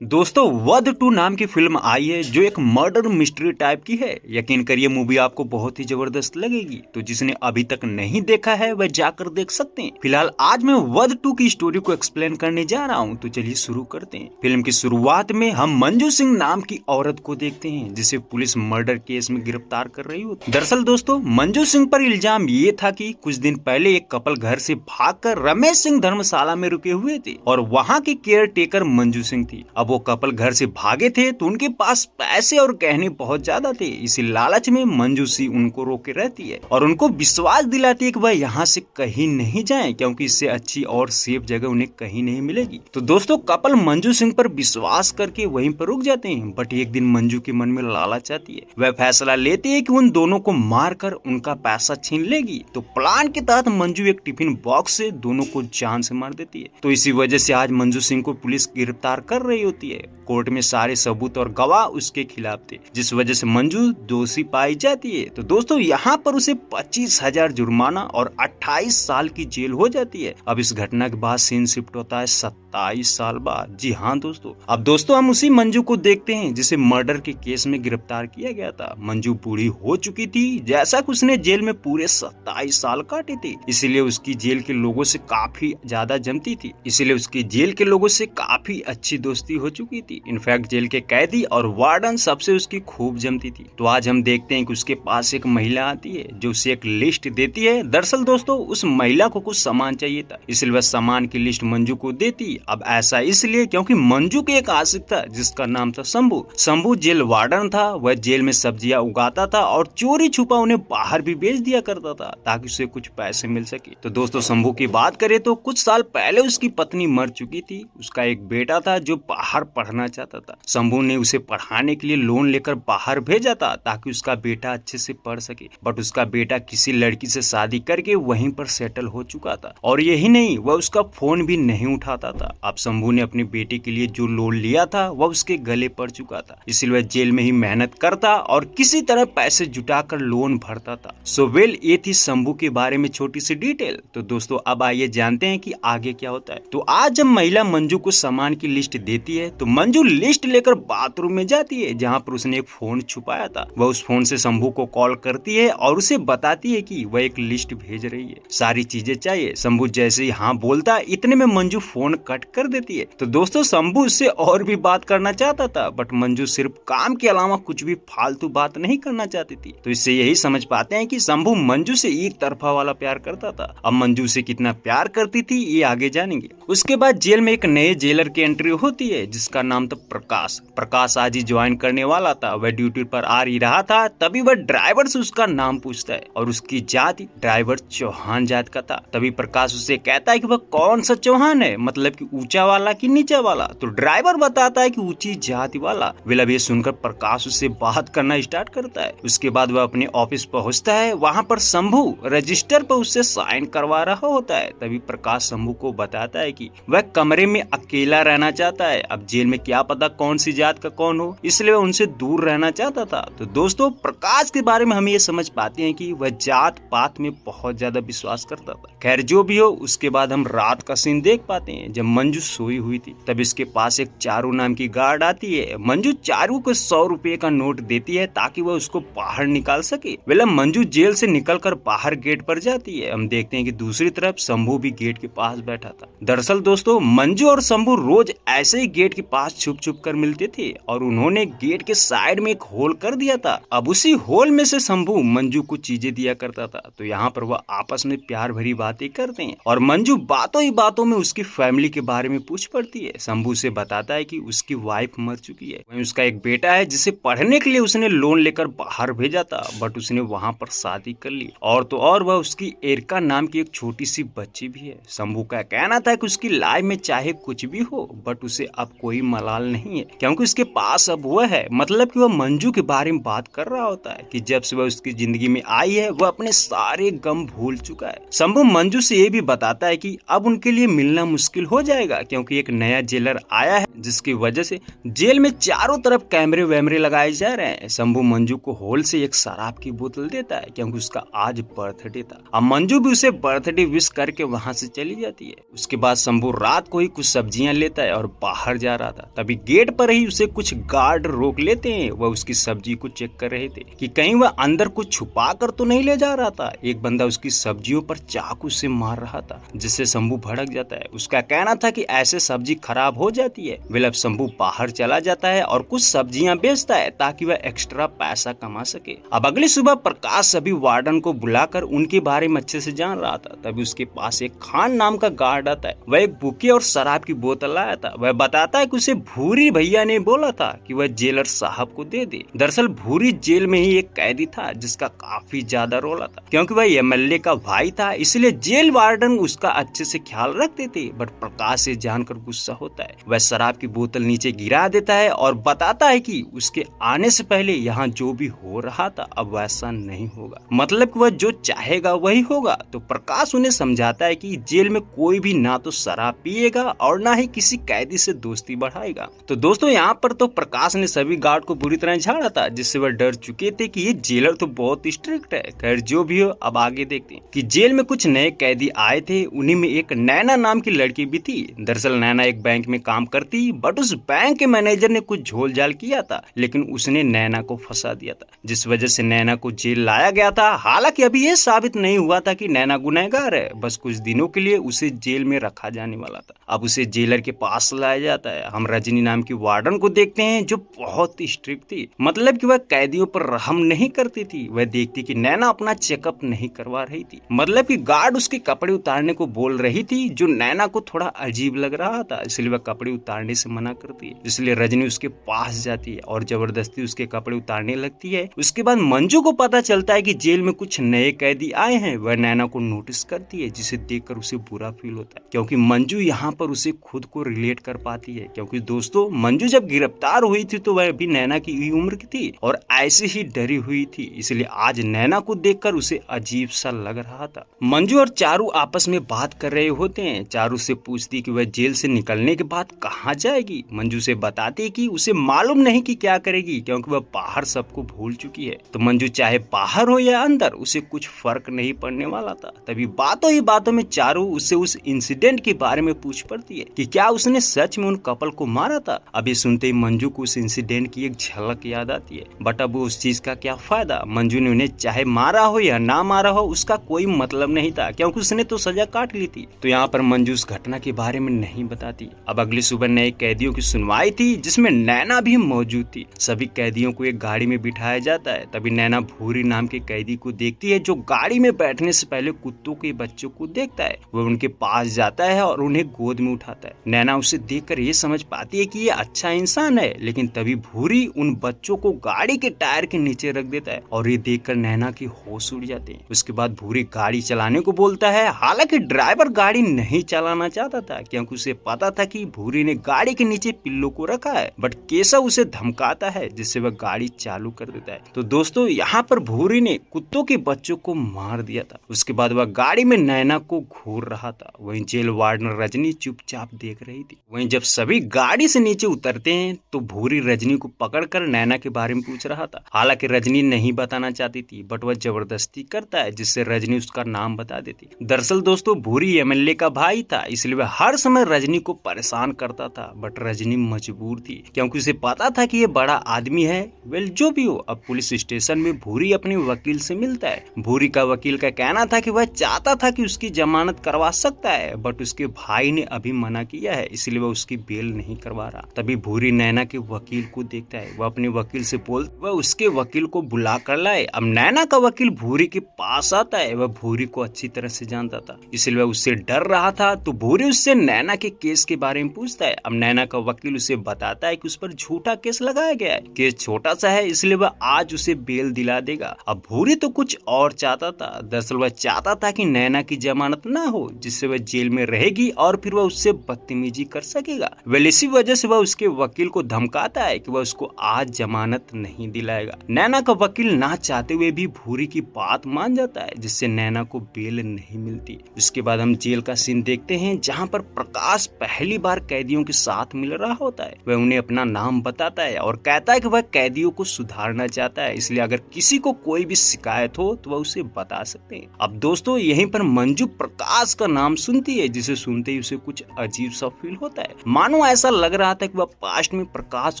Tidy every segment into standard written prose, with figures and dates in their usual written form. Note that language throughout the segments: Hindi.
दोस्तों वध 2 नाम की फिल्म आई है जो एक मर्डर मिस्ट्री टाइप की है। यकीन करिए मूवी आपको बहुत ही जबरदस्त लगेगी। तो जिसने अभी तक नहीं देखा है वह जाकर देख सकते हैं। फिलहाल आज मैं वध 2 की स्टोरी को एक्सप्लेन करने जा रहा हूं, तो चलिए शुरू करते हैं। फिल्म की शुरुआत में हम मंजू सिंह नाम की औरत को देखते हैं जिसे पुलिस मर्डर केस में गिरफ्तार कर रही होती। दरअसल दोस्तों मंजू सिंह पर इल्जाम ये था कि कुछ दिन पहले एक कपल घर से भागकर रमेश सिंह धर्मशाला में रुके हुए थे और वहाँ की केयर टेकर मंजू सिंह थी। अब वो कपल घर से भागे थे तो उनके पास पैसे और गहने बहुत ज्यादा थे। इसी लालच में मंजू सिंह उनको रोके रहती है और उनको विश्वास दिलाती है कि वह यहाँ से कहीं नहीं जाएं क्योंकि इससे अच्छी और सेफ जगह उन्हें कहीं नहीं मिलेगी। तो दोस्तों कपल मंजू सिंह पर विश्वास करके वहीं पर रुक जाते हैं। बट एक दिन मंजू के मन में लालच आती है। वह फैसला लेती है कि उन दोनों को मारकर उनका पैसा छीन लेगी। तो प्लान के तहत मंजू एक टिफिन बॉक्स से दोनों को जान से मार देती है। तो इसी वजह से आज मंजू सिंह को पुलिस गिरफ्तार कर रही होती है। कोर्ट में सारे सबूत और गवाह उसके खिलाफ थे जिस वजह से मंजू दोषी पाई जाती है। तो दोस्तों यहाँ पर उसे 25,000 जुर्माना और 28 साल की जेल हो जाती है। अब इस घटना के बाद सीन शिफ्ट होता है 27 साल बाद। जी हाँ दोस्तों, अब दोस्तों हम उसी मंजू को देखते हैं जिसे मर्डर के केस में गिरफ्तार किया गया था। मंजू बूढ़ी हो चुकी थी जैसा कि उसने जेल में पूरे 27 साल काटे थे, इसीलिए उसकी जेल के लोगों से काफी ज्यादा जमती थी। इसीलिए उसकी जेल के लोगों से काफी अच्छी दोस्ती हो चुकी थी। इनफैक्ट जेल के कैदी और वार्डन सबसे उसकी खूब जमती थी। तो आज हम देखते हैं कि उसके पास एक महिला आती है जो उसे एक लिस्ट देती है। दरअसल दोस्तों उस महिला को कुछ सामान चाहिए था, इसलिए वह सामान की लिस्ट मंजू को देती। अब ऐसा इसलिए क्योंकि मंजू के एक आशिक था जिसका नाम था शंभू। शंभू जेल वार्डन था। वह जेल में सब्जियां उगाता था और चोरी छुपा उन्हें बाहर भी बेच दिया करता था ताकि उसे कुछ पैसे मिल सके। तो दोस्तों शंभू की बात करें तो कुछ साल पहले उसकी पत्नी मर चुकी थी। उसका एक बेटा था जो बाहर पढ़ना चाहता था। शंभू ने उसे पढ़ाने के लिए लोन लेकर बाहर भेजा था ताकि उसका बेटा अच्छे से पढ़ सके। बट उसका बेटा किसी लड़की से शादी करके वहीं पर सेटल हो चुका था और यही नहीं, वह उसका फोन भी नहीं उठाता था। अब शंभू ने अपनी बेटी के लिए जो लोन लिया था वह उसके गले पड़ चुका था, इसलिए वह जेल में ही मेहनत करता और किसी तरह पैसे जुटाकर लोन भरता था। सो वेल ये थी शंभू के बारे में छोटी सी डिटेल। तो दोस्तों अब आइए जानते हैं कि आगे क्या होता है। तो आज जब महिला मंजू को सामान की लिस्ट देती है तो मंजू लिस्ट लेकर बाथरूम में जाती है जहाँ पर उसने एक फोन छुपाया था। वह उस फोन से शंभू को कॉल करती है और उसे बताती है कि वह एक लिस्ट भेज रही है, सारी चीजें चाहिए। शंभू जैसे ही हाँ बोलता है इतने में मंजू फोन कट कर देती है। तो दोस्तों शंभू उससे और भी बात करना चाहता था बट मंजू सिर्फ काम के अलावा कुछ भी फालतू बात नहीं करना चाहती थी। तो इससे यही समझ पाते हैं कि शंभू मंजू से एक तरफा वाला प्यार करता था। अब मंजू से कितना प्यार करती थी ये आगे जानेंगे। उसके बाद जेल में एक नए जेलर की एंट्री होती है जिसका नाम था प्रकाश। प्रकाश आज ही ज्वाइन करने वाला था। वह ड्यूटी पर आ ही रहा था तभी वह ड्राइवर से उसका नाम पूछता है और उसकी जाति ड्राइवर चौहान जात का था। तभी प्रकाश उससे कहता है कि वह कौन सा चौहान है, मतलब कि ऊंचा वाला कि नीचा वाला। तो ड्राइवर बताता है कि ऊंची जाति वाला। विलब ये सुनकर प्रकाश उससे बात करना स्टार्ट करता है। उसके बाद वह अपने ऑफिस पहुंचता है। वहां पर शंभू रजिस्टर पर उससे साइन करवा रहा होता है। तभी प्रकाश शंभू को बताता है कि वह कमरे में अकेला रहना चाहता है। अब जेल में क्या पता कौन सी जात का कौन हो, इसलिए वह उनसे दूर रहना चाहता था। तो दोस्तों प्रकाश के बारे में हम ये समझ पाते हैं कि वह जात पात में बहुत ज्यादा विश्वास करता था। खैर जो भी हो, उसके बाद हम रात का सीन देख पाते हैं जब मंजू सोई हुई थी। तब इसके पास एक चारू नाम की गार्ड आती है। मंजू चारू को 100 रुपए का नोट देती है ताकि वह उसको बाहर निकाल सके। वेल मंजू जेल से निकलकर बाहर गेट पर जाती है। हम देखते हैं कि दूसरी तरफ शंभू भी गेट के पास बैठा था। दरअसल दोस्तों मंजू और शंभू रोज ऐसे ही गेट के पास छुप छुप कर मिलते थे और उन्होंने गेट के साइड में एक होल कर दिया था। अब उसी होल में से शंभू मंजू को चीजें दिया करता था। तो यहाँ पर वह आपस में प्यार भरी बातें करते हैं और मंजू बातों ही बातों में उसकी फैमिली के बारे में पूछ पड़ती है। शंभू से बताता है कि उसकी वाइफ मर चुकी है, वहीं उसका एक बेटा है जिसे पढ़ने के लिए उसने लोन लेकर बाहर भेजा था बट उसने वहाँ पर शादी कर ली और तो और वह उसकी एरिका नाम की एक छोटी सी बच्ची भी है। शंभू का कहना था कि उसकी लाइफ में चाहे कुछ भी हो बट उसे अब कोई मलाल नहीं है क्योंकि उसके पास अब वह है। मतलब कि वह मंजू के बारे में बात कर रहा होता है कि जब से वह उसकी जिंदगी में आई है वह अपने सारे गम भूल चुका है। शंभू मंजू से ये भी बताता है कि अब उनके लिए मिलना मुश्किल हो जाएगा क्योंकि एक नया जेलर आया है जिसकी वजह से जेल में चारों तरफ कैमरे वैमरे लगाए जा रहे हैं। शंभू मंजू को होल से एक शराब की बोतल देता है क्योंकि उसका आज बर्थडे था। अब मंजू भी उसे बर्थडे विश करके वहां से चली जाती है। उसके बाद शंभू रात को ही कुछ सब्जियां लेता है और बाहर जा रहा था, तभी गेट पर ही उसे कुछ गार्ड रोक लेते हैं। वह उसकी सब्जी को चेक कर रहे थे कि कहीं वह अंदर कुछ छुपा कर तो नहीं ले जा रहा था। एक बंदा उसकी सब्जियों पर चाकू से मार रहा था, जिससे शंभू भड़क जाता है। उसका कहना था कि ऐसे सब्जी खराब हो जाती है। वेल अब शंभू बाहर चला जाता है और कुछ सब्जियां बेचता है ताकि वह एक्स्ट्रा पैसा कमा सके। अब अगली सुबह प्रकाश सभी वार्डन को बुलाकर उनके बारे में अच्छे से जान रहा था, तभी उसके पास एक खान नाम का गार्ड आता है। वह एक बुके और शराब की बोतल लाया था। वह बताता है कि उसे भूरी भैया ने बोला था कि वह जेलर साहब को दे दे। दरअसल भूरी जेल में ही एक कैदी था जिसका काफी ज्यादा रोला था, क्योंकि वह एमएलए का भाई था, इसलिए जेल वार्डन उसका अच्छे से ख्याल रखते थे। बट प्रकाश से जानकर गुस्सा होता है। वह शराब की बोतल नीचे गिरा देता है और बताता है कि उसके आने से पहले यहाँ जो भी हो रहा था अब वैसा नहीं होगा, मतलब कि वह जो चाहेगा वही होगा। तो प्रकाश उन्हें समझाता है कि जेल में कोई भी ना तो शराब पिएगा और ना ही किसी कैदी से दोस्ती बढ़ाएगा। तो दोस्तों यहाँ पर तो प्रकाश ने सभी गार्ड को बुरी तरह झाड़ा था, जिससे वह डर चुके थे कि ये जेलर तो बहुत स्ट्रिक्ट है। खैर जो भी हो, अब आगे देखते हैं कि जेल में कुछ नए कैदी आए थे। उन्हीं में एक नैना नाम की लड़की भी थी। दरअसल नैना एक बैंक में काम करती, बट उस बैंक के मैनेजर ने कुछ झोल झाल किया था, लेकिन उसने नैना को फंसा दिया था, जिस वजह से नैना को जेल लाया गया था। हालांकि अभी ये साबित नहीं हुआ था कि नैना गुनहगार है, बस कुछ दिनों के लिए उसे जेल में रखा जाने वाला था। अब उसे जेलर के पास लाया जाता है। हम रजनी नाम की वार्डन को देखते हैं जो बहुत स्ट्रिक्ट थी, मतलब कि वह कैदियों पर रहम नहीं करती थी। वह देखती कि नैना अपना चेकअप नहीं करवा रही थी, मतलब कि गार्ड उसके कपड़े उतारने को बोल रही थी, जो नैना को थोड़ा अजीब लग रहा था, इसलिए वह कपड़े उतारने से मना करती है। इसलिए रजनी उसके पास जाती है और जबरदस्ती उसके कपड़े उतारने लगती है। उसके बाद मंजू को पता चलता है कि जेल में कुछ नए कैदी आए हैं। वह नैना को नोटिस करती है, जिसे देखकर उसे बुरा फील होता है, क्योंकि मंजू यहाँ पर उसे खुद को रिलेट कर पाती है। क्योंकि दोस्तों मंजू जब गिरफ्तार हुई थी तो वह भी नैना की उम्र की थी और ऐसे ही डरी हुई थी, इसलिए आज नैना को देखकर उसे अजीब सा लग रहा था। मंजू और चारू आपस में बात कर रहे होते हैं। चारू से पूछती कि वह जेल से निकलने के बाद कहाँ जाएगी। मंजू से बताती कि उसे मालूम नहीं कि क्या करेगी, क्योंकि वह बाहर सबको भूल चुकी है। तो मंजू चाहे बाहर हो या अंदर उसे कुछ फर्क नहीं पड़ने वाला था। तभी बातों ही बातों में चारू उससे उस इंसिडेंट के बारे में पूछ पड़ती है कि क्या उसने सच में उन कपल को मारा था। अब ये सुनते ही मंजू को उस इंसिडेंट की एक झलक याद आती है, बट अब उस चीज का क्या फायदा। मंजू ने उन्हें चाहे मारा हो या ना मारा हो उसका कोई मतलब नहीं था, क्योंकि उसने तो सजा काट ली थी। तो यहाँ पर मंजू उस घटना के बारे में नहीं बताती। अब अगली सुबह नए कैदियों की सुनवाई थी, जिसमें नैना भी मौजूद थी। सभी कैदियों को एक गाड़ी में बिठाया जाता है। तभी नैना भूरी नाम के कैदी को देखती है, जो गाड़ी में बैठने से पहले कुत्तों के बच्चों को देखता है। वह उनके पास जाता है और उन्हें गोद में उठाता है। नैना उसे देखकर ये समझ पाती है कि ये अच्छा इंसान है, लेकिन तभी भूरी उन बच्चों को गाड़ी के टायर के नीचे रख देता है और ये देखकर नैना की होश उड़ जाते हैं। उसके बाद भूरी गाड़ी चलाने को बोलता है। हालांकि ड्राइवर गाड़ी नहीं चलाना चाहता था, क्योंकि उसे पता था कि भूरी ने गाड़ी के नीचे पिल्लो को रखा है, बट केशव उसे धमकाता है, जिससे वह गाड़ी चालू कर देता है। तो दोस्तों यहाँ पर भूरी ने कुत्तों के बच्चों को मार दिया था। उसके बाद वह गाड़ी में नैना को घूर रहा था। वहीं जेल वार्डन रजनी चुपचाप देख रही थी। वहीं जब सभी गाड़ी से नीचे उतरते हैं तो भूरी रजनी को पकड़कर नैना के बारे में पूछ रहा था। हालांकि रजनी नहीं बताना चाहती थी, बट वह जबरदस्ती करता है, जिससे रजनी उसका नाम बता देती। दरअसल दोस्तों भूरी एमएलए का भाई था, इसलिए वह हर समय रजनी को परेशान करता था, बट रजनी मजबूर थी, क्योंकि उसे पता था कि ये बड़ा आदमी है। वेल जो भी हो, अब पुलिस स्टेशन में भूरी अपने वकील से मिलता है। भूरी का वकील का कहना था कि वह चाहता था कि उसकी जमानत करवा सकता है, बट उसके भाई ने अभी मना किया है, इसलिए वह उसकी बेल नहीं करवा रहा। तभी भूरी नैना के वकील को देखता है। वह अपने वकील से वह उसके वकील को बुला कर लाए। अब नैना का वकील भूरी के पास आता है। वह भूरी को अच्छी तरह से जानता था, इसलिए वह उससे डर रहा था। तो भूरी उससे नैना के केस के बारे में पूछता है। अब नैना का वकील उसे बताता है कि उस पर झूठा केस लगाया गया है। केस छोटा सा है, इसलिए वह आज उसे बेल दिला देगा। अब भूरी तो कुछ और चाहता था। दरअसल वह चाहता था कि नैना की जमानत ना हो, जिससे वह जेल में रहेगी और फिर वह उससे बदतमीजी कर सकेगा। वेल इसी वजह से वह उसके वकील को धमकाता है कि वह उसको आज जमानत नहीं दिलाएगा। नैना का वकील ना चाहते हुए भी भूरी की बात मान जाता है, जिससे नैना को बेल नहीं मिलती। उसके बाद हम जेल का सीन देखते हैं, जहाँ पर प्रकाश पहली बार कैदियों के साथ मिल रहा होता है। वह उन्हें अपना नाम बताता है और कहता है कि वह कैदियों को सुधारना चाहता है, इसलिए अगर किसी को कोई भी शिकायत हो तो वह उसे बता सकते हैं। अब दोस्तों यहीं पर मंजू प्रकाश का नाम सुनती है, जिसे सुनते ही उसे कुछ अजीब सा फील होता है, मानो ऐसा लग रहा था कि वह पास्ट में प्रकाश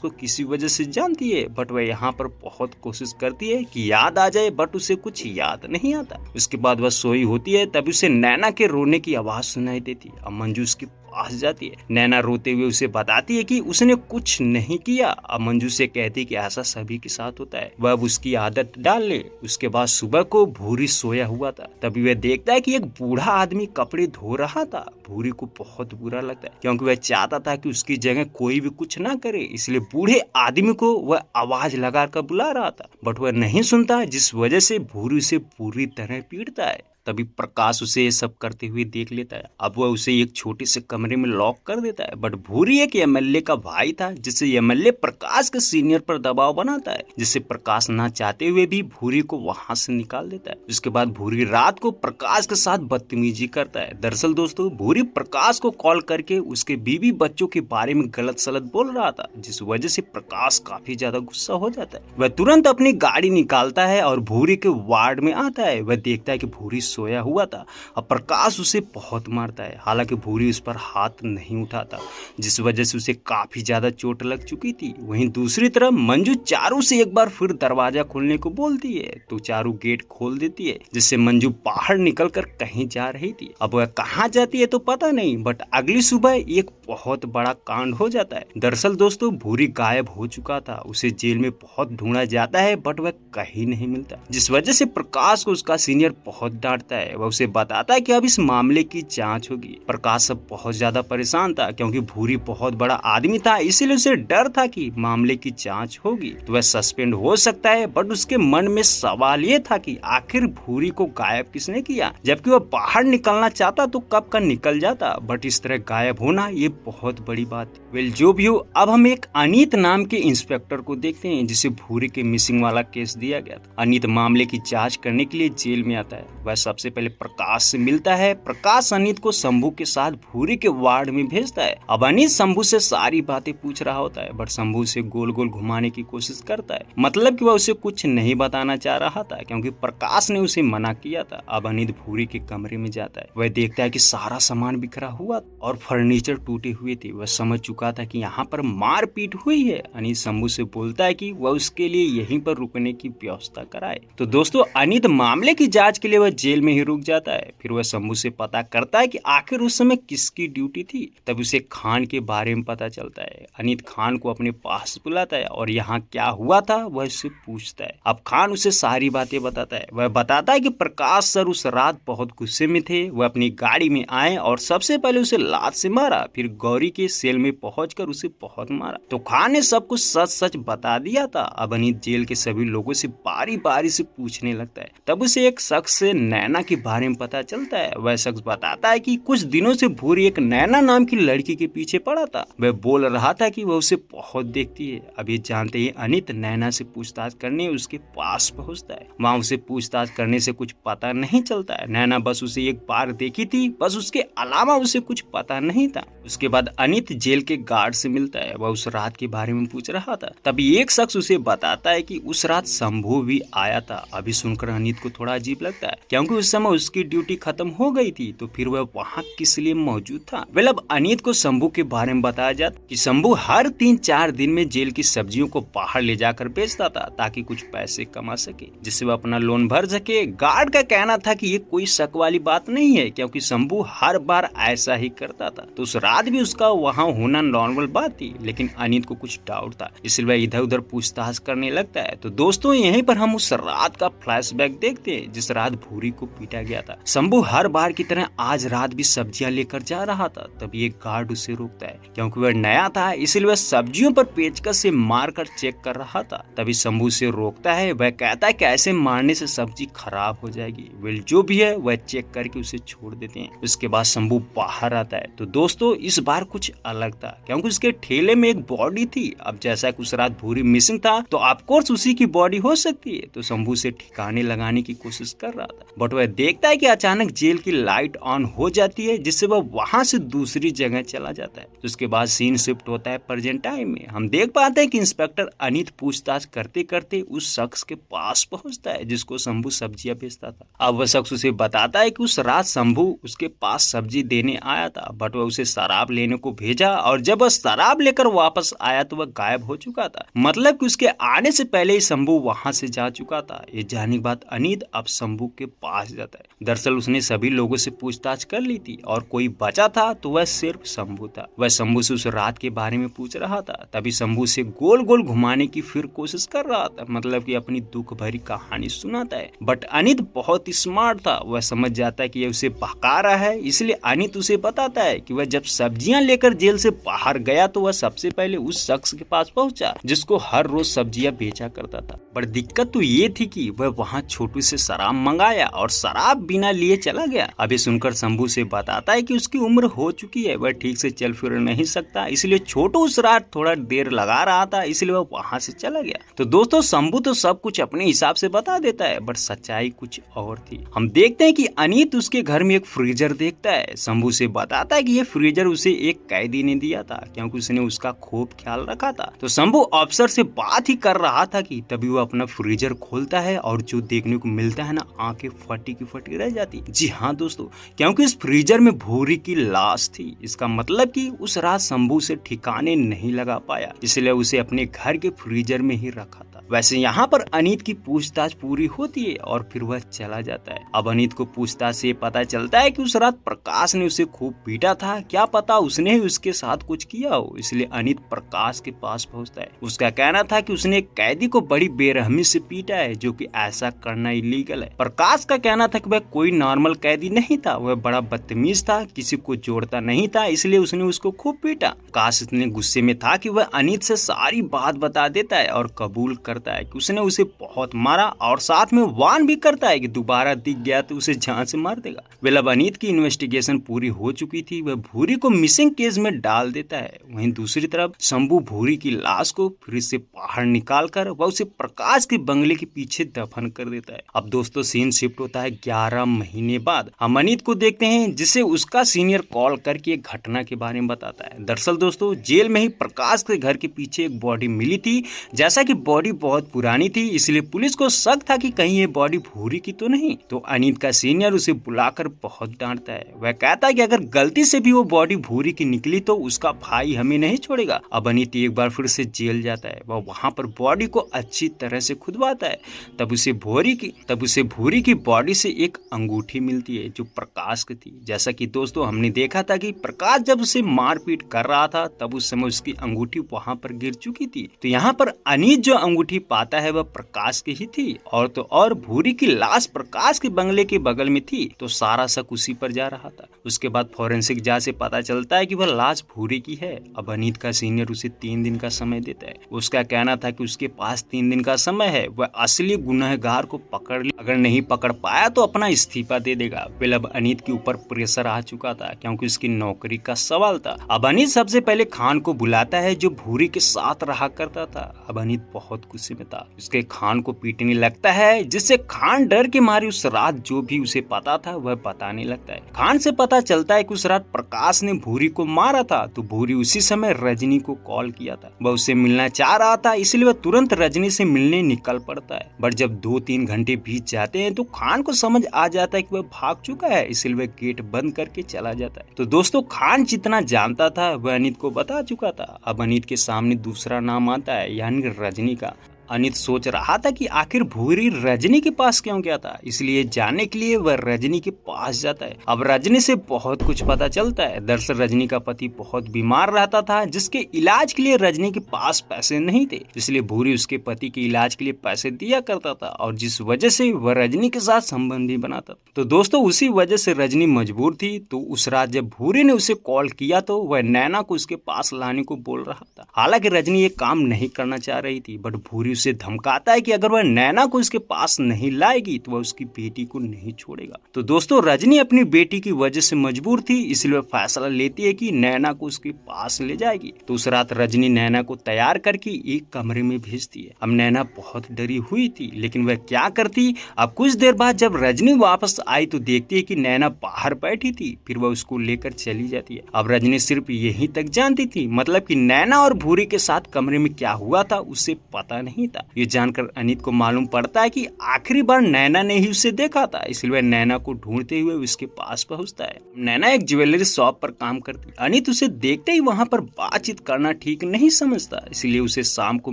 को किसी वजह से जानती है। बट वह यहाँ पर बहुत कोशिश करती है कि याद आ जाए, बट उसे कुछ याद नहीं आता। उसके बाद वह सोई होती है, तभी उसे नैना के रोने की आवाज सुनाई देती है। अब मंजू उसके पास जाती है। नैना रोते हुए उसे बताती है कि उसने कुछ नहीं किया। अब मंजू से कहती है कि ऐसा सभी के साथ होता है, वह अब उसकी आदत डाल ले। उसके बाद सुबह को भूरी सोया हुआ था, तभी वह देखता है कि एक बूढ़ा आदमी कपड़े धो रहा था। भूरी को बहुत बुरा लगता है, क्योंकि वह चाहता था कि उसकी जगह कोई भी कुछ ना करे, इसलिए बूढ़े आदमी को वह आवाज लगाकर बुला रहा था, बट वह नहीं सुनता, जिस वजह से भूरी उसे पूरी तरह पीटता है। तभी प्रकाश उसे ये सब करते हुए देख लेता है। अब वह उसे एक छोटे से कमरे में लॉक कर देता है। बट भूरी एक एमएलए का भाई था, जिससे एमएलए प्रकाश के सीनियर पर दबाव बनाता है, जिससे प्रकाश ना चाहते हुए भी भूरी को वहां से निकाल देता है। उसके बाद भूरी रात को प्रकाश के साथ बदतमीजी करता है। दरअसल दोस्तों भूरी प्रकाश को कॉल करके उसके बीवी बच्चों के बारे में गलत सलत बोल रहा था, जिस वजह से प्रकाश काफी ज्यादा गुस्सा हो जाता है। वह तुरंत अपनी गाड़ी निकालता है और भूरी के वार्ड में आता है। वह देखता है कि भूरी सोया हुआ था। अब प्रकाश उसे बहुत मारता है, हालांकि भूरी उस पर हाथ नहीं उठाता, जिस वजह से उसे काफी ज्यादा चोट लग चुकी थी। वहीं दूसरी तरफ मंजू चारू से एक बार फिर दरवाजा खोलने को बोलती है, तो चारू गेट खोल देती है, जिससे मंजू बाहर निकलकर कहीं जा रही थी। अब वह कहाँ जाती है तो पता नहीं, बट अगली सुबह एक बहुत बड़ा कांड हो जाता है। दरअसल दोस्तों भूरी गायब हो चुका था। उसे जेल में बहुत ढूंढा जाता है, बट वह कहीं नहीं मिलता, जिस वजह से प्रकाश को उसका सीनियर बहुत डांटता है। वह उसे बताता है कि अब इस मामले की जांच होगी। प्रकाश सब बहुत ज्यादा परेशान था, क्योंकि भूरी बहुत बड़ा आदमी था, इसीलिए उसे डर था कि मामले की जांच होगी तो वह सस्पेंड हो सकता है। बट उसके मन में सवाल ये था कि आखिर भूरी को गायब किसने किया, जबकि वह बाहर निकलना चाहता तो कब का निकल जाता। बट इस तरह गायब होना ये बहुत बड़ी बात है। वेल जो भी हो, अब हम एक अनीत नाम के इंस्पेक्टर को देखते हैं, जिसे भूरी के मिसिंग वाला केस दिया गया था। अनीत मामले की जांच करने के लिए जेल में आता है। वह सबसे पहले प्रकाश से मिलता है। प्रकाश अनीत को शंभू के साथ भूरी के वार्ड में भेजता है। अब अनीत शंभू से सारी बातें पूछ रहा होता है, बट शंभू उसे गोल गोल घुमाने की कोशिश करता है, मतलब कि वह उसे कुछ नहीं बताना चाह रहा था, क्योंकि प्रकाश ने उसे मना किया था। अब अनीत भूरी के कमरे में जाता है। वह देखता है कि सारा सामान बिखरा हुआ और फर्नीचर टूटे हुए थे। वह समझ चुका था कि यहाँ पर मारपीट हुई है। अनीत शंभू से बोलता है कि वह उसके लिए यहीं पर रुकने की व्यवस्था कराए। तो दोस्तों अनीत मामले की जांच के लिए वह जेल में ही रुक जाता है। फिर वह शंभू से पता करता है कि आखिर उस समय किसकी ड्यूटी थी। तब उसे खान के बारे में पता चलता है। अनीत खान को अपने पास बुलाता है और यहाँ क्या हुआ था वह उससे पूछता है। अब खान उसे सारी बातें बताता है। वह बताता है कि प्रकाश सर उस रात बहुत गुस्से में थे। वह अपनी गाड़ी में आए और सबसे पहले उसे लात से मारा, फिर गौरी के सेल में पहुंचकर उसे बहुत मारा। तो खान ने सब कुछ सच सच बता दिया था। अब अनीत जेल के सभी लोगों से बारी बारी से पूछने लगता है। तब उसे एक शख्स से नैना के बारे में पता चलता है। वह शख्स बताता है कि कुछ दिनों से भूरी एक नैना नाम की लड़की के पीछे पड़ा था। वह बोल रहा था कि वह उसे बहुत देखती है। अब ये जानते ही अनीत नैना से पूछताछ करने उसके पास पहुंचता है। वहाँ उसे पूछताछ करने से कुछ पता नहीं चलता है। नैना बस उसे एक बार देखी थी, बस उसके अलावा उसे कुछ पता नहीं था। उसके बाद अनीत जेल के गार्ड से मिलता है। वह उस रात के बारे में पूछ रहा था। तभी एक शख्स उसे बताता है कि उस रात शंभू भी आया था। अभी सुनकर अनीत को थोड़ा अजीब लगता है, क्योंकि उस समय उसकी ड्यूटी खत्म हो गई थी, तो फिर वह वहाँ किस लिए मौजूद था। वेल अब अनीत को शंभू के बारे में बताया जाता कि शंभू हर 3-4 दिन में जेल की सब्जियों को बाहर ले जाकर बेचता था, ताकि कुछ पैसे कमा सके, जिससे वह अपना लोन भर सके। गार्ड का कहना था कि ये कोई शक वाली बात नहीं है, क्योंकि शंभू हर बार ऐसा ही करता था। तो उस रात भी उसका वहाँ होना नॉर्मल बात थी, लेकिन अनीत को कुछ डाउट था, इसलिए वह इधर उधर पूछताछ करने लगता है। तो दोस्तों यहीं पर हम उस रात का फ्लैशबैक देखते हैं, जिस रात भूरी को पीटा गया था। शंभू हर बार की तरह आज रात भी सब्जियां लेकर जा रहा था। तभी एक गार्ड उसे रोकता है, क्योंकि वह नया था, इसलिए वह सब्जियों पर पेचकस से मारकर चेक कर रहा था। तभी शंभू उसे रोकता है। वह कहता है कि ऐसे मारने से सब्जी खराब हो जाएगी। वेल जो भी है वह चेक करके उसे छोड़ देते हैं। उसके बाद शंभू बाहर आता है। तो दोस्तों इस बार कुछ अलग था, क्योंकि उसके ठेले में एक बॉडी थी। अब जैसा कि उस रात भूरी मिसिंग था, तो ऑफकोर्स उसी की बॉडी हो सकती है। तो शंभू से ठिकाने लगाने की कोशिश कर रहा था, बट वह वह देखता है कि अचानक जेल की लाइट ऑन हो जाती है, जिससे वह वहां से दूसरी जगह चला जाता है। तो उसके बाद सीन शिफ्ट होता है प्रेजेंट टाइम में। हम देख पाते हैं कि इंस्पेक्टर अनित पूछताछ करते करते उस शख्स के पास पहुंचता है जिसको शंभू सब्जियां बेचता था। अब वह शख्स उसे बताता है कि उस रात शंभू उसके पास सब्जी देने आया था, बट वह उसे शराब लेने को भेजा और जब वह शराब लेकर वापस आया तो वह गायब हो चुका था। मतलब कि उसके आने से पहले ही शंभू वहां से जा चुका था। ये जानने के बाद अनित अब शंभू के पास जाता है। दरअसल उसने सभी लोगों से पूछताछ कर ली थी और कोई बचा था तो वह सिर्फ शंभू था। वह शंभू से उस रात के बारे में पूछ रहा था। तभी शंभू से गोल गोल घुमाने की फिर कोशिश कर रहा था, मतलब कि अपनी दुख भरी कहानी सुनाता है। बट अनित बहुत ही स्मार्ट था, वह समझ जाता है कि यह उसे बहका रहा है, इसलिए अनित उसे बताता है कि वह जब सब्जियां लेकर जेल से बाहर गया तो वह सबसे पहले उस शख्स के पास पहुंचा जिसको हर रोज सब्जियां बेचा करता था। पर दिक्कत तो ये थी कि वह वहां छोटू से शराब मंगाया और शराब बिना लिए चला गया। अभी सुनकर शंभू से बताता है कि उसकी उम्र हो चुकी है, वह ठीक से चल फिर नहीं सकता, इसलिए छोटू उस रात थोड़ा देर लगा रहा था, इसलिए वह वहां से चला गया। तो दोस्तों शंभू तो सब कुछ अपने हिसाब से बता देता है, बट सच्चाई कुछ और थी। हम देखते हैं कि अनित उसके घर में एक फ्रीजर देखता है। शंभू से बताता है कि ये फ्रीजर उसे एक कैदी ने दिया था क्योंकि उसने उसका खूब ख्याल रखा था। तो शंभू अफसर से बात ही कर रहा था कि तभी वो अपना फ्रीजर खोलता है और जो देखने को मिलता है ना, आंखें फटी की फटी रह जाती। जी हाँ दोस्तों, क्योंकि इस फ्रीजर में भूरी की लाश थी। इसका मतलब कि उस रात शंभू से ठिकाने नहीं लगा पाया, इसलिए उसे अपने घर के फ्रीजर में ही रखा था। वैसे यहाँ पर अनित की पूछताछ पूरी होती है और फिर वह चला जाता है। अब अनित को पूछताछ से पता चलता है कि उस रात प्रकाश ने उसे खूब पीटा था, क्या पता उसने ही उसके साथ कुछ किया हो, इसलिए अनित प्रकाश के पास पहुंचता है। उसका कहना था कि उसने एक कैदी को बड़ी बेरहमी से पीटा है, जो कि ऐसा करना इलीगल है। प्रकाश का कहना था कि वह कोई नॉर्मल कैदी नहीं था, वह बड़ा बदतमीज था, किसी को जोड़ता नहीं था, इसलिए उसने उसको खूब पीटा। प्रकाश इतने गुस्से में था कि वह अनित से सारी बात बता देता है और कबूल करता है कि उसने उसे बहुत मारा और साथ में वार्न भी करता है कि दोबारा दिख गया तो उसे जान से मार देगा। वेल अब अनित की इन्वेस्टिगेशन पूरी हो चुकी थी, वह भूरी को मिसिंग केस में डाल देता है। वहीं दूसरी तरफ शंभू भूरी की लाश को फ्रिज से बाहर निकालकर वह उसे प्रकाश के बंगले के पीछे दफन कर देता है। अब दोस्तों सीन शिफ्ट होता है 11 महीने बाद। हम अनित को देखते हैं जिसे उसका सीनियर कॉल करके एक घटना के बारे में बताता है। दरअसल दोस्तों जेल में ही प्रकाश के घर के पीछे एक बॉडी मिली थी। जैसा कि बॉडी बहुत पुरानी थी, इसलिए पुलिस को शक था कि कहीं ये बॉडी भूरी की तो नहीं। तो अनित का सीनियर उसे बुलाकर बहुत डांटता है। वह कहता है कि अगर गलती से भी वो बॉडी भूरी की निकली तो उसका भाई हमें नहीं छोड़ेगा। अब अनित एक बार फिर से जेल जाता है। वह वहां पर बॉडी को अच्छी तरह से खुदवाता है। तब उसे भूरी की बॉडी से एक अंगूठी मिलती है जो प्रकाश की थी। जैसा कि दोस्तों हमने देखा था कि प्रकाश जब उसे मारपीट कर रहा था तब उस समय उसकी अंगूठी वहां पर गिर चुकी थी। तो यहाँ पर अनित जो अंगूठी पाता है वह प्रकाश की ही थी, और तो और भूरी की लाश प्रकाश के बंगले के बगल में थी, तो सारा शक उसी पर जा रहा था। उसके बाद फॉरेंसिक जांच से पता चलता है कि वह लाश भूरी की है। अब अनित का सीनियर उसे 3 दिन का समय देता है। उसका कहना था कि उसके पास 3 दिन का समय है, वह असली गुनहगार को पकड़ ले, अगर नहीं पकड़ पाया तो अपना इस्तीफा दे देगा। फिर अब अनित के ऊपर प्रेशर आ चुका था क्योंकि उसकी नौकरी का सवाल था। अब अनित सबसे पहले खान को बुलाता है जो भूरी के साथ रहा करता था। अब अनित बहुत गुस्से में था, उसके खान को पीटने लगता है, जिससे खान डर के मारे उस रात जो भी उसे पता था वह बताने लगता है। खान से पता चलता है कि उस रात प्रकाश ने भूरी को मारा था, तो भूरी उसी समय रजनी को कॉल किया था। वह उससे मिलना चाह रहा था, इसलिए वह तुरंत रजनी से मिलने निकल पड़ता है। बट जब 2-3 घंटे बीत जाते हैं तो खान को समझ आ जाता है कि वह भाग चुका है, इसलिए वह गेट बंद करके चला जाता है। तो दोस्तों खान जितना जानता था वह अनित को बता चुका था। अब अनित के सामने दूसरा नाम आता है, यानी रजनी का। अनित सोच रहा था कि आखिर भूरी रजनी के पास क्यों गया था, इसलिए जानने के लिए वह रजनी के पास जाता है। अब रजनी से बहुत कुछ पता चलता है। दरअसल रजनी का पति बहुत बीमार रहता था, जिसके इलाज के लिए रजनी के पास पैसे नहीं थे, इसलिए भूरी उसके पति के इलाज के लिए पैसे दिया करता था, और जिस वजह से वह रजनी के साथ संबंध भी बनाता। तो दोस्तों उसी वजह से रजनी मजबूर थी। तो उस रात जब भूरी ने उसे कॉल किया तो वह नैना को उसके पास लाने को बोल रहा था। हालांकि रजनी ये काम नहीं करना चाह रही थी, बट भूरी उसे धमकाता है कि अगर वह नैना को इसके पास नहीं लाएगी तो वह उसकी बेटी को नहीं छोड़ेगा। तो दोस्तों रजनी अपनी बेटी की वजह से मजबूर थी, इसलिए वह फैसला लेती है कि नैना को उसके पास ले जाएगी। तो उस रात रजनी नैना को तैयार करके एक कमरे में भेजती है। अब नैना बहुत डरी हुई थी, लेकिन वह क्या करती, अब कुछ देर बाद जब रजनी वापस आई तो देखती है कि नैना बाहर बैठी थी, फिर वह उसको लेकर चली जाती है। अब रजनी सिर्फ यही तक जानती थी, मतलब कि नैना और भूरी के साथ कमरे में क्या हुआ था उसे पता नहीं था। ये जानकर अनीत को मालूम पड़ता है कि आखिरी बार नैना ने ही उसे देखा था, इसलिए वह नैना को ढूंढते हुए उसके पास पहुंचता है। नैना एक ज्वेलरी शॉप पर काम करती। अनीत उसे देखते ही वहाँ पर बातचीत करना ठीक नहीं समझता, इसलिए उसे शाम को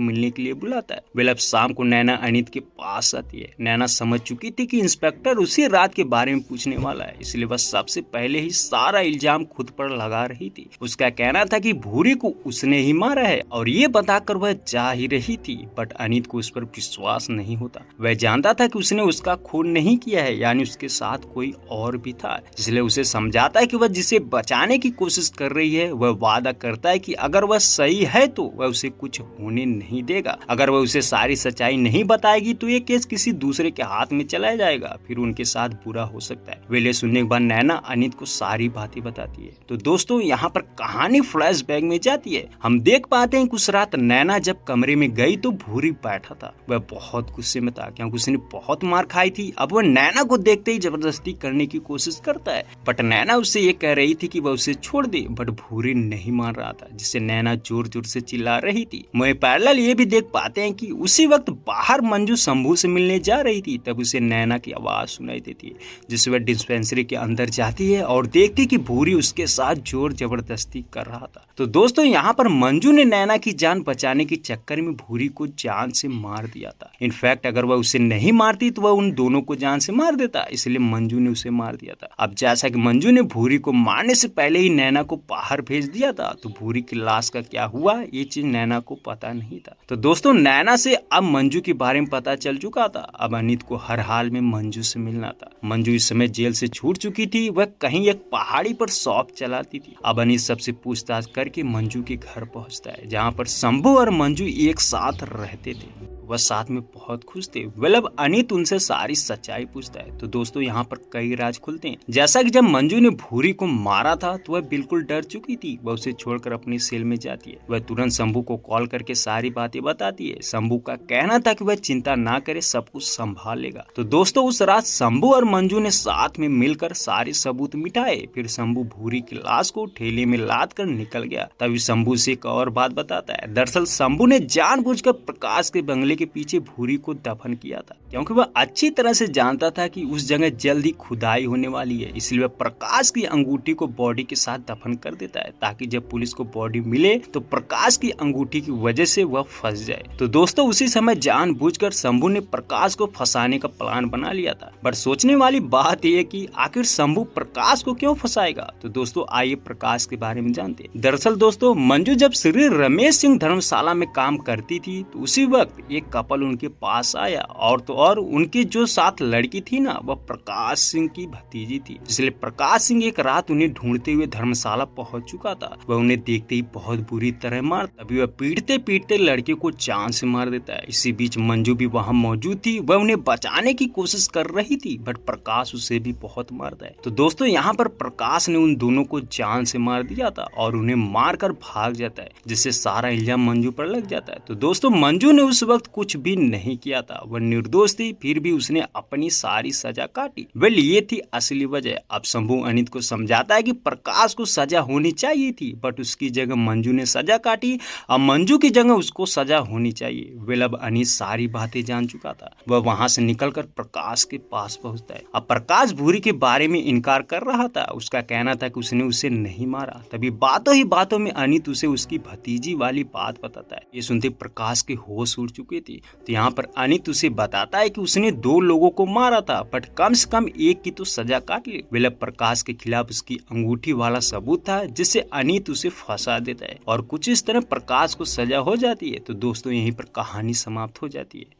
मिलने के लिए बुलाता है। वेल अब शाम को नैना अनीत के पास आती है। नैना समझ चुकी थी कि इंस्पेक्टर उसी रात के बारे में पूछने वाला है, इसलिए वह सबसे पहले ही सारा इल्जाम खुद पर लगा रही थी। उसका कहना था कि भूरी को उसने ही मारा है और ये बताकर वह जा ही रही थी, बट अनीत को उस पर विश्वास नहीं होता। वह जानता था कि उसने उसका खून नहीं किया है, यानी उसके साथ कोई और भी था, इसलिए उसे समझाता है कि वह जिसे बचाने की कोशिश कर रही है वह वादा करता है कि अगर वह सही है तो वह उसे कुछ होने नहीं देगा। अगर वह उसे सारी सच्चाई नहीं बताएगी तो ये केस किसी दूसरे के हाथ में चला जाएगा, फिर उनके साथ बुरा हो सकता है। वेले सुनने के बाद नैना अनीत को सारी बातें बताती है। तो दोस्तों यहाँ पर कहानी फ्लैशबैक में जाती है। हम देख पाते हैं कि उस रात नैना जब कमरे में गई तो भूरी बैठा था। वह बहुत गुस्से में था क्योंकि उसने बहुत मार खाई थी। अब वह नैना को देखते ही जबरदस्ती करने की कोशिश करता है, बट नैना उससे ये कह रही थी कि वह उसे छोड़ दे, बट भूरी नहीं मान रहा था, जिससे नैना जोर जोर से चिल्ला रही थी। वहीं पैरेलल ये भी देख पाते हैं कि उसी वक्त बाहर मंजू शंभू से मिलने जा रही थी, तब उसे नैना की आवाज सुनाई देती है, जिससे वह डिस्पेंसरी के अंदर जाती है और देखती कि भूरी उसके साथ जोर जबरदस्ती कर रहा था। तो दोस्तों यहाँ पर मंजू ने नैना की जान बचाने के चक्कर में भूरी को जान से मार दिया था। इनफैक्ट अगर वह उसे नहीं मारती तो वह उन दोनों को जान से मार देता, इसलिए मंजू ने उसे मार दिया था। अब जैसा कि मंजू ने भूरी को मारने से पहले ही नैना को बाहर भेज दिया था, तो भूरी की लाश का क्या हुआ ये चीज नैना को पता नहीं था। तो दोस्तों नैना से अब मंजू के बारे में पता चल चुका था। अब अनीत को हर हाल में मंजू से मिलना था। मंजू इस समय जेल से छूट चुकी थी, वह कहीं एक पहाड़ी पर शॉप चलाती थी। अब अनीत सबसे पूछताछ करके मंजू के घर पहुंचता है, जहां पर शंभू और मंजू एक साथ रहते थे। वह साथ में बहुत खुश थे। वेल अब अनीत उनसे सारी सच्चाई पूछता है। तो दोस्तों यहाँ पर कई राज खुलते हैं। जैसा कि जब मंजू ने भूरी को मारा था तो वह बिल्कुल डर चुकी थी। वह उसे छोड़कर अपनी सेल में जाती है। वह तुरंत शंभू को कॉल करके सारी बातें बताती है। शंभू का कहना था कि वह चिंता ना करे, सब कुछ संभाल लेगा। तो दोस्तों उस रात शंभू और मंजू ने साथ में मिलकर सारे सबूत मिटाए। फिर शंभू भूरी की लाश को ठेले में लाद कर निकल गया। तभी शंभू से एक और बात बताता है। दरअसल शंभू ने जानबूझकर प्रकाश के बंगले के पीछे भूरी को दफन किया था, क्योंकि वह अच्छी तरह से जानता था कि उस जगह जल्द ही खुदाई होने वाली है। इसलिए वह प्रकाश की अंगूठी को बॉडी के साथ दफन कर देता है, ताकि जब पुलिस को बॉडी मिले तो प्रकाश की अंगूठी की वजह से वह फंस जाए। तो दोस्तों उसी समय जानबूझकर शंभू ने प्रकाश को फंसाने का प्लान बना लिया था। बट सोचने वाली बात यह कि आखिर शंभू प्रकाश को क्यों फंसाएगा। तो दोस्तों आइए प्रकाश के बारे में जानते हैं। दरअसल दोस्तों मंजू जब श्री रमेश सिंह धर्मशाला में काम करती थी तो उसी वक्त एक कपल उनके पास आया, और तो और उनकी जो साथ लड़की थी ना वह प्रकाश सिंह की भतीजी थी। इसलिए प्रकाश सिंह एक रात उन्हें ढूंढते हुए धर्मशाला पहुंच चुका था। वह उन्हें देखते ही बहुत बुरी तरह मार, तभी वह पीटते पीटते लड़के को जान से मार देता है। इसी बीच मंजू भी वहाँ मौजूद थी। वह उन्हें बचाने की कोशिश कर रही थी, बट प्रकाश उसे भी बहुत मारता है। तो दोस्तों यहाँ पर प्रकाश ने उन दोनों को जान से मार दिया था और उन्हें मारकर भाग जाता है, जिससे सारा इल्जाम मंजू पर लग जाता है। तो दोस्तों मंजू ने उस वक्त कुछ भी नहीं किया था, वह निर्दोष थी, फिर भी उसने अपनी सारी सजा काटी। वेल ये थी असली वजह। अब शंभू अनीत को समझाता है कि प्रकाश को सजा होनी चाहिए थी, बट उसकी जगह मंजू ने सजा काटी। अब मंजू की जगह उसको सजा होनी चाहिए। वेल अब अनीत सारी बातें जान चुका था। वह वहां से निकलकर प्रकाश के पास पहुंचता है। अब प्रकाश भूरी के बारे में इनकार कर रहा था। उसका कहना था कि उसने उसे नहीं मारा। तभी बातों ही बातों में अनीत उसे उसकी भतीजी वाली बात बताता है। ये सुनते प्रकाश के होश उड़ चुके थे। तो यहाँ पर अनीत उसे बताता है कि उसने 2 लोगों को मारा था, बट कम से कम एक की तो सजा काट ली। वेल प्रकाश के खिलाफ उसकी अंगूठी वाला सबूत था, जिससे अनीत उसे फंसा देता है और कुछ इस तरह प्रकाश को सजा हो जाती है। तो दोस्तों यहीं पर कहानी समाप्त हो जाती है।